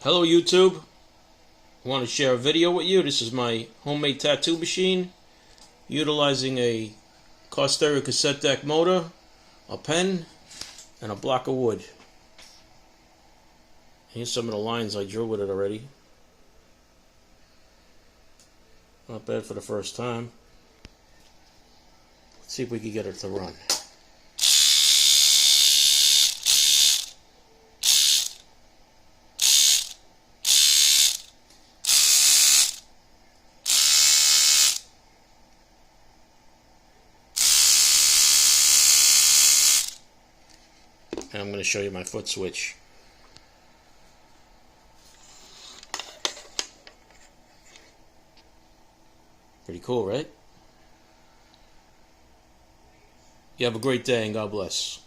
Hello YouTube, I want to share a video with you. This is my homemade tattoo machine utilizing a car stereo cassette deck motor, a pen, and a block of wood. Here's some of the lines I drew with it already. Not bad for the first time. Let's see if we can get it to run. And I'm going to show you my foot switch. Pretty cool, right? You have a great day and God bless.